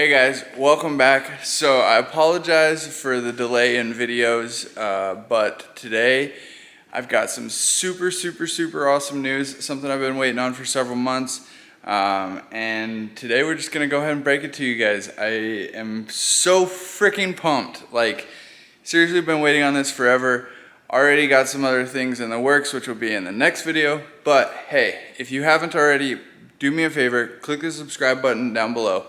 Hey guys, welcome back. So I apologize for the delay in videos, but today I've got some super awesome news, something I've been waiting on for several months. And today we're just gonna go ahead and break it to you guys. I am so freaking pumped. Like, seriously, been waiting on this forever. Already got some other things in the works, which will be in the next video. But hey, if you haven't already, do me a favor, click the subscribe button down below.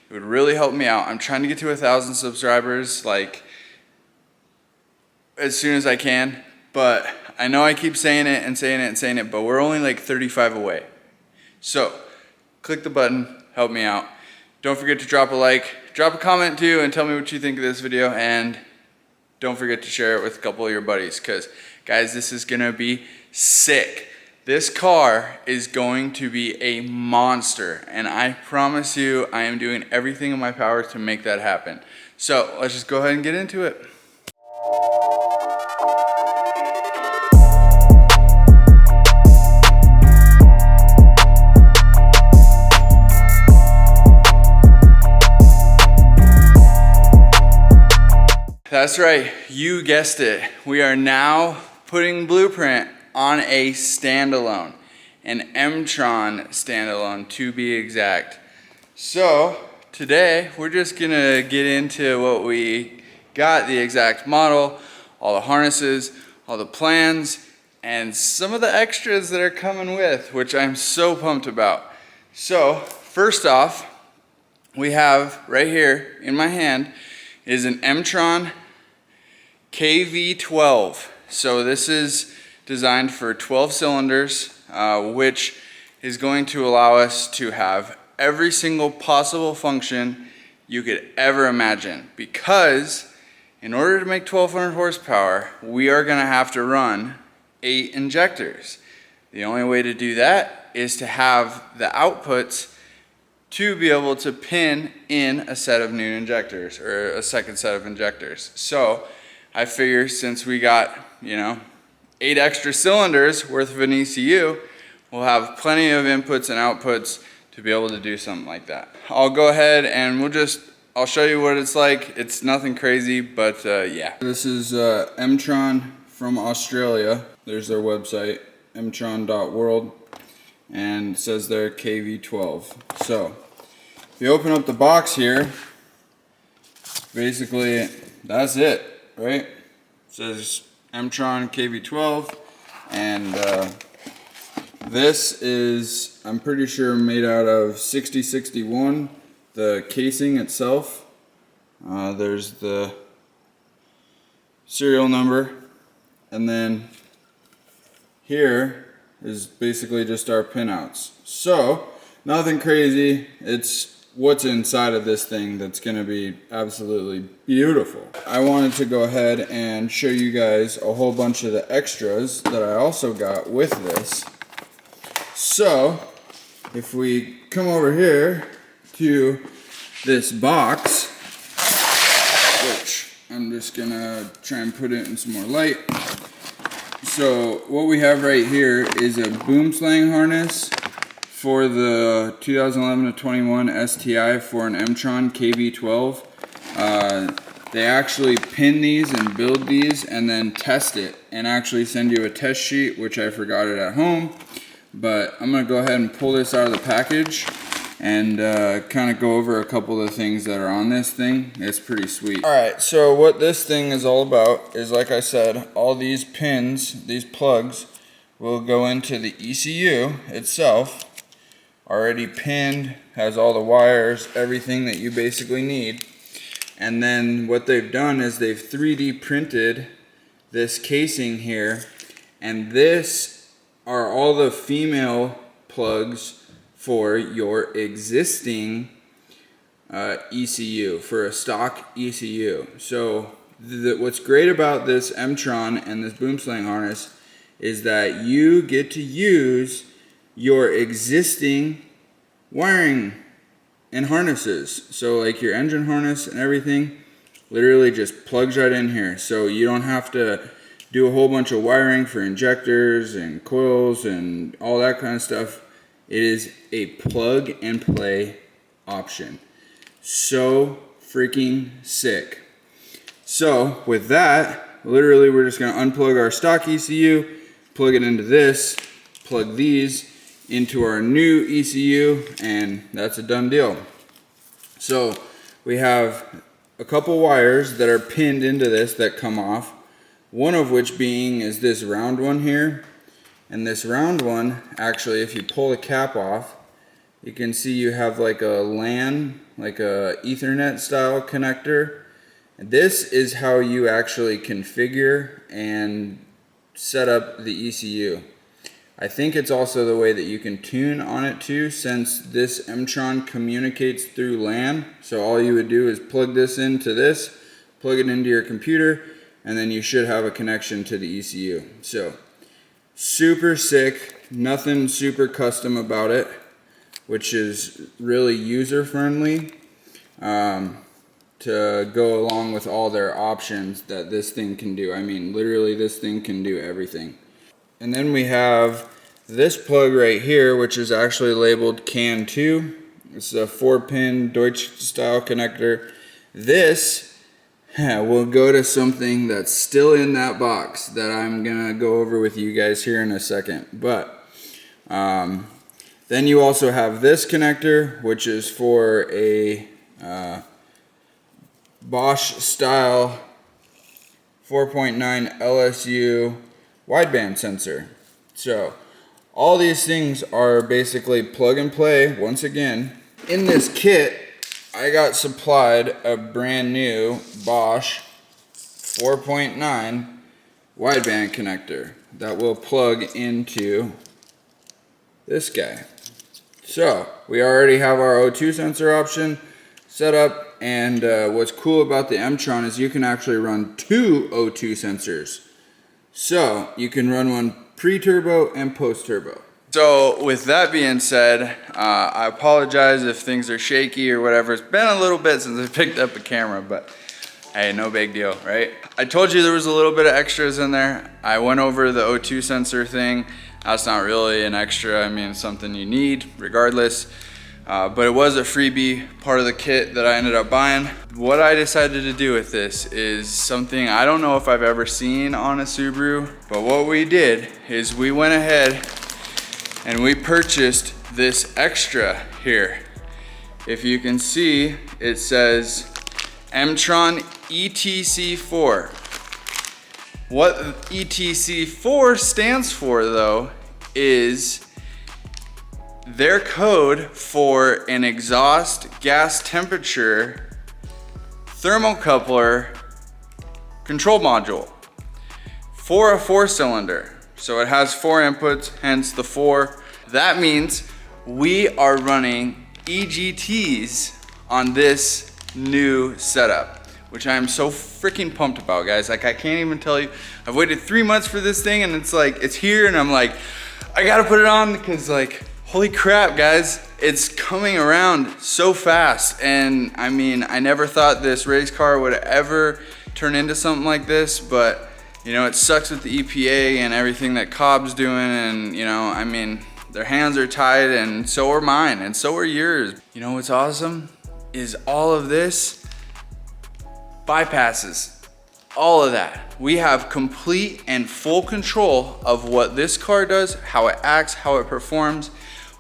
It would really help me out. I'm trying to get to 1,000 subscribers, like, as soon as I can. But I know I keep saying it, but we're only like 35 away. So, click the button, help me out. Don't forget to drop a like, drop a comment too, and tell me what you think of this video. And don't forget to share it with a couple of your buddies, because, guys, this is gonna be sick. This car is going to be a monster, and I promise you I am doing everything in my power to make that happen. So let's just go ahead and get into it. That's right, you guessed it. We are now putting blueprint on a standalone, an Emtron standalone to be exact. So today we're just gonna get into what we got, the exact model, all the harnesses, all the plans, and some of the extras that are coming with, which I'm so pumped about. So first off, we have right here in my hand is an Emtron Kv12. So this is designed for 12 cylinders, which is going to allow us to have every single possible function you could ever imagine. Because in order to make 1,200 horsepower, we are gonna have to run 8 injectors. The only way to do that is to have the outputs to be able to pin in a set of new injectors, or a second set of injectors. So I figure since we got, 8 extra cylinders worth of an ECU, we'll have plenty of inputs and outputs to be able to do something like that. I'll go ahead and I'll show you what it's like. It's nothing crazy, but yeah. This is Emtron from Australia. There's their website, mtron.world, and it says they're Kv12. So, if you open up the box here, basically that's it, right? It says Emtron Kv12, and this is, I'm pretty sure, made out of 6061, the casing itself. There's the serial number, and then here is basically just our pinouts. So, nothing crazy, it's what's inside of this thing that's gonna be absolutely beautiful. I wanted to go ahead and show you guys a whole bunch of the extras that I also got with this. So if we come over here to this box, which I'm just gonna try and put it in some more light. So what we have right here is a boom slang harness for the 2011-21 STI for an Emtron Kv12. They actually pin these and build these and then test it and actually send you a test sheet, which I forgot it at home. But I'm gonna go ahead and pull this out of the package and kind of go over a couple of the things that are on this thing. It's pretty sweet. All right, so what this thing is all about is, like I said, all these pins, these plugs, will go into the ECU itself. Already pinned, has all the wires, everything that you basically need. And then what they've done is they've 3D printed this casing here, and this are all the female plugs for your existing ECU, for a stock ECU. So what's great about this Emtron and this boom slang harness is that you get to use your existing wiring and harnesses. So like your engine harness and everything literally just plugs right in here. So you don't have to do a whole bunch of wiring for injectors and coils and all that kind of stuff. It is a plug and play option. So freaking sick. So with that, literally we're just gonna unplug our stock ECU, plug it into this, plug these into our new ECU, and that's a done deal. So we have a couple wires that are pinned into this that come off, one of which being is this round one here. And this round one, actually, if you pull the cap off, you can see you have like a LAN, like a Ethernet style connector. And this is how you actually configure and set up the ECU. I think it's also the way that you can tune on it too, since this Emtron communicates through LAN. So all you would do is plug this into this, plug it into your computer, and then you should have a connection to the ECU. So super sick, nothing super custom about it, which is really user friendly to go along with all their options that this thing can do. I mean, literally this thing can do everything. And then we have this plug right here, which is actually labeled CAN 2. It's a 4-pin Deutsch style connector. This will go to something that's still in that box that I'm gonna go over with you guys here in a second. But then you also have this connector, which is for a Bosch style 4.9 LSU wideband sensor. So all these things are basically plug and play. Once again, in this kit I got supplied a brand new Bosch 4.9 wideband connector that will plug into this guy. So we already have our O2 sensor option set up, and what's cool about the Emtron is you can actually run 2 O2 sensors. So you can run one pre-turbo and post-turbo. So with that being said, I apologize if things are shaky or whatever. It's been a little bit since I picked up a camera, but hey, no big deal, right? I told you there was a little bit of extras in there. I went over the O2 sensor thing. That's not really an extra. I mean, it's something you need regardless. But it was a freebie part of the kit that I ended up buying. What I decided to do with this is something I don't know if I've ever seen on a Subaru, but what we did is we went ahead and we purchased this extra here. If you can see, it says Emtron ETC4. What ETC4 stands for though is their code for an exhaust gas temperature thermocoupler control module for a 4-cylinder. So it has 4 inputs, hence the 4. That means we are running EGTs on this new setup, which I am so freaking pumped about, guys. Like, I can't even tell you. I've waited 3 months for this thing, and it's like, it's here, and I'm like, I gotta put it on because, like, holy crap, guys, it's coming around so fast. And I mean, I never thought this race car would ever turn into something like this, but you know, it sucks with the EPA and everything that Cobb's doing, and you know, I mean, their hands are tied, and so are mine, and so are yours. You know what's awesome is all of this bypasses all of that. We have complete and full control of what this car does, how it acts, how it performs,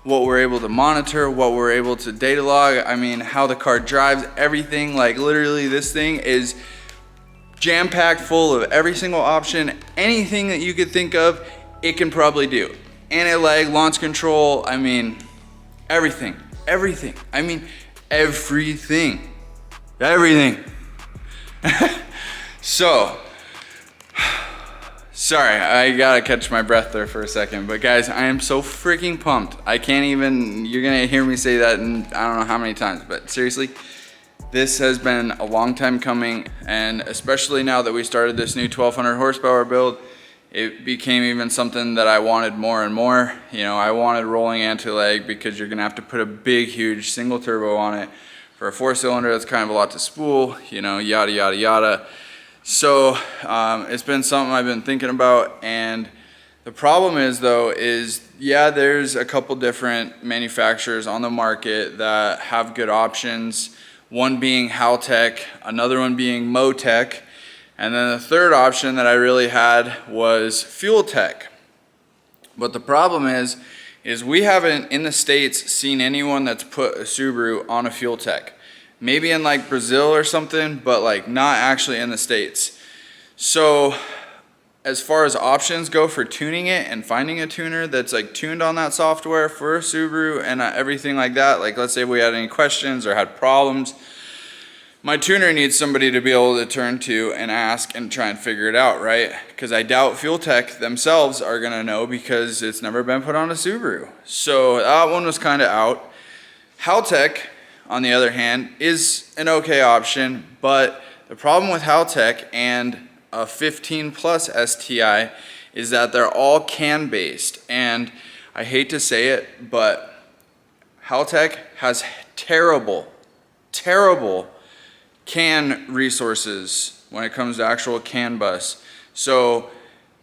what we're able to monitor, what we're able to data log, I mean, how the car drives, everything. Like, literally, this thing is jam-packed full of every single option. Anything that you could think of, it can probably do. Anti-lag, launch control, I mean, everything. I mean, everything. So, sorry, I gotta catch my breath there for a second, but guys, I am so freaking pumped. I can't even, you're gonna hear me say that in I don't know how many times, but seriously, this has been a long time coming, and especially now that we started this new 1200 horsepower build, it became even something that I wanted more and more. You know, I wanted rolling anti-lag because you're gonna have to put a big, huge single turbo on it. For a 4-cylinder, that's kind of a lot to spool, you know, yada, yada, yada. So it's been something I've been thinking about, and the problem is though, yeah, there's a couple different manufacturers on the market that have good options, one being Haltech, another one being Motec, and then the third option that I really had was Fuel Tech. But the problem is we haven't in the States seen anyone that's put a Subaru on a Fuel Tech. Maybe in like Brazil or something, but like not actually in the States. So as far as options go for tuning it and finding a tuner that's like tuned on that software for a Subaru and everything like that, like let's say we had any questions or had problems, my tuner needs somebody to be able to turn to and ask and try and figure it out, right? Because I doubt Fuel Tech themselves are gonna know because it's never been put on a Subaru. So that one was kind of out. Haltech, on the other hand, is an okay option, but the problem with Haltech and a 15 plus STI is that they're all can based, and I hate to say it, but Haltech has terrible CAN resources when it comes to actual CAN bus. So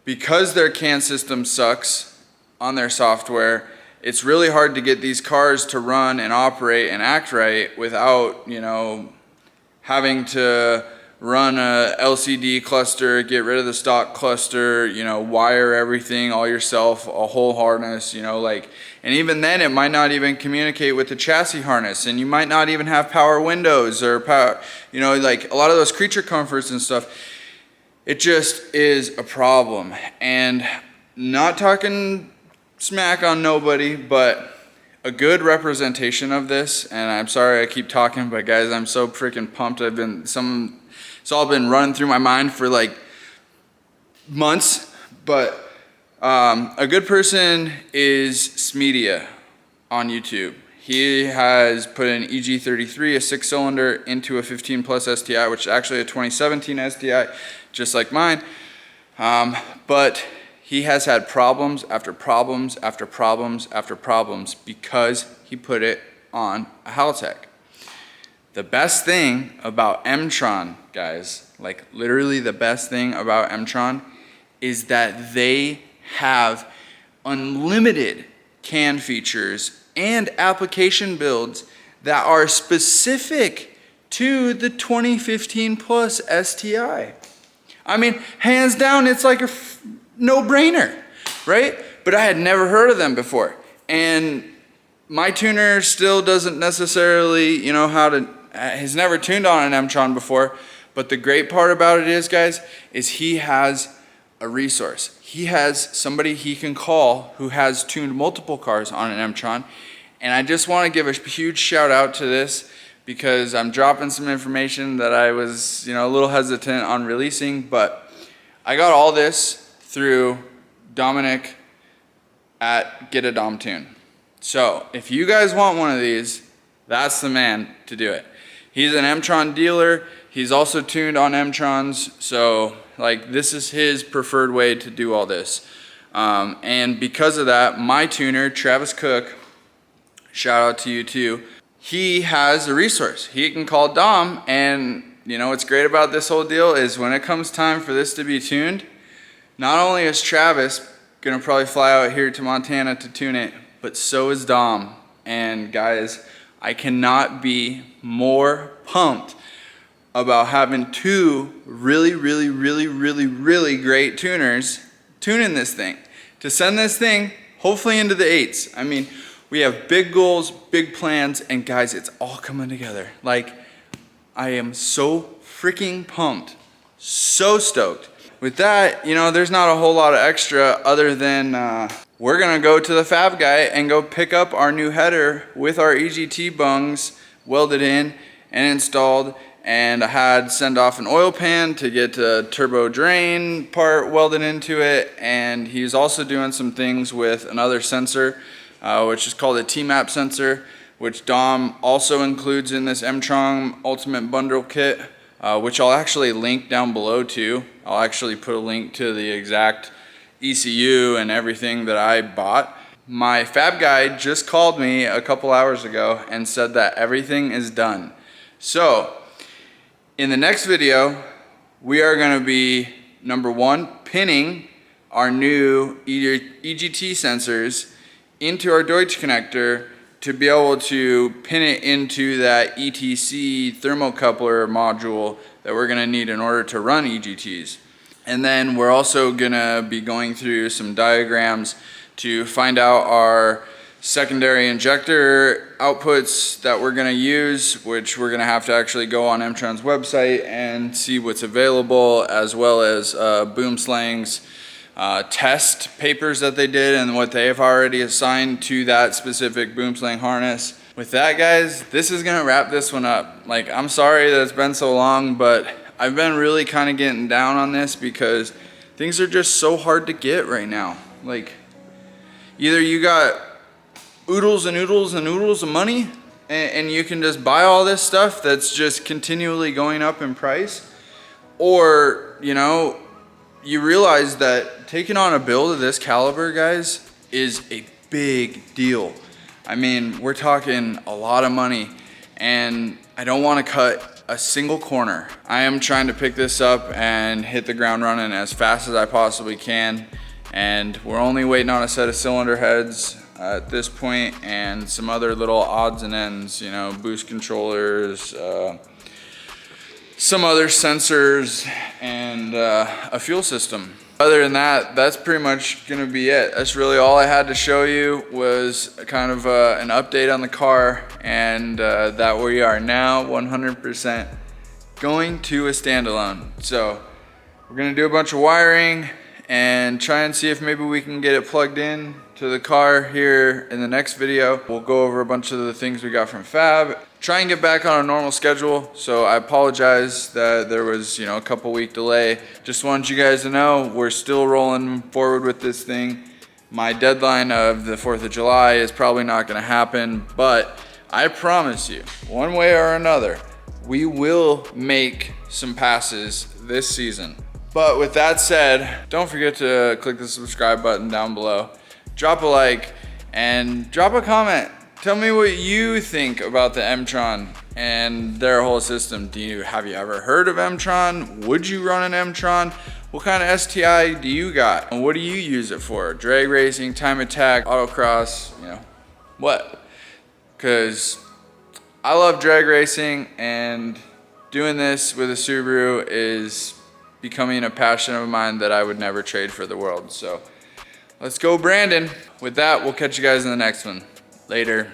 because their CAN system sucks on their software, it's really hard to get these cars to run and operate and act right without, you know, having to run a LCD cluster, get rid of the stock cluster, you know, wire everything all yourself, a whole harness, you know, like, and even then it might not even communicate with the chassis harness, and you might not even have power windows or power, you know, like a lot of those creature comforts and stuff. It just is a problem. And not talking smack on nobody, but a good representation of this, and I'm sorry I keep talking, but guys, I'm so freaking pumped. It's all been running through my mind for like months, but a good person is Smedia on YouTube. He has put an EG33, a 6-cylinder, into a 15 plus STI, which is actually a 2017 STI, just like mine. But he has had problems after problems after problems after problems because he put it on a Haltech. The best thing about Emtron, guys, like literally the best thing about Emtron is that they have unlimited CAN features and application builds that are specific to the 2015 plus STI. I mean, hands down, it's like a no-brainer, right? But I had never heard of them before. And my tuner still doesn't necessarily, you know, has never tuned on an Emtron before. But the great part about it is, guys, is he has a resource. He has somebody he can call who has tuned multiple cars on an Emtron. And I just want to give a huge shout out to this because I'm dropping some information that I was, you know, a little hesitant on releasing, but I got all this through Dominic at Get a Dom Tune. So if you guys want one of these, that's the man to do it. He's an Emtron dealer. He's also tuned on Emtrons. So like this is his preferred way to do all this. And because of that, my tuner, Travis Cook, shout out to you too, he has a resource. He can call Dom, and you know what's great about this whole deal is when it comes time for this to be tuned, not only is Travis gonna probably fly out here to Montana to tune it, but so is Dom. And guys, I cannot be more pumped about having two really great tuners tuning this thing to send this thing hopefully into the 8s. I mean, we have big goals, big plans, and guys, it's all coming together. Like, I am so freaking pumped, so stoked. With that, you know, there's not a whole lot of extra other than we're gonna go to the fab guy and go pick up our new header with our EGT bungs welded in and installed, and I had send off an oil pan to get the turbo drain part welded into it, and he's also doing some things with another sensor, which is called a T-map sensor, which Dom also includes in this Emtron Ultimate Bundle Kit, which I'll actually link down below too. I'll actually put a link to the exact ECU and everything that I bought. My fab guy just called me a couple hours ago and said that everything is done. So in the next video, we are gonna be, number one, pinning our new EGT sensors into our Deutsch connector to be able to pin it into that ETC thermocoupler module that we're gonna need in order to run EGTs. And then we're also gonna be going through some diagrams to find out our secondary injector outputs that we're gonna use, which we're gonna have to actually go on Emtron's website and see what's available, as well as Boom Slang's test papers that they did and what they have already assigned to that specific boom slang harness. With that, guys, this is gonna wrap this one up. Like, I'm sorry that it's been so long, but I've been really kind of getting down on this because things are just so hard to get right now. Like, either you got oodles and oodles and oodles of money and you can just buy all this stuff that's just continually going up in price, or, you know, you realize that taking on a build of this caliber, guys, is a big deal. I mean, we're talking a lot of money, and I don't want to cut a single corner. I am trying to pick this up and hit the ground running as fast as I possibly can, and we're only waiting on a set of cylinder heads at this point and some other little odds and ends, you know, boost controllers, some other sensors, and a fuel system. Other than that, that's pretty much gonna be it. That's really all I had to show you, was kind of an update on the car, and that we are now 100% going to a standalone. So we're gonna do a bunch of wiring and try and see if maybe we can get it plugged in to the car here in the next video. We'll go over a bunch of the things we got from Fab, try and get back on a normal schedule. So I apologize that there was, you know, a couple week delay. Just wanted you guys to know we're still rolling forward with this thing. My deadline of the 4th of July is probably not gonna happen, but I promise you, one way or another, we will make some passes this season. But with that said, don't forget to click the subscribe button down below. Drop a like and drop a comment. Tell me what you think about the Emtron and their whole system. Have you ever heard of Emtron? Would you run an Emtron? What kind of STI do you got? And what do you use it for? Drag racing, time attack, autocross, you know, what? Because I love drag racing, and doing this with a Subaru is becoming a passion of mine that I would never trade for the world. So let's go, Brandon. With that, we'll catch you guys in the next one. Later.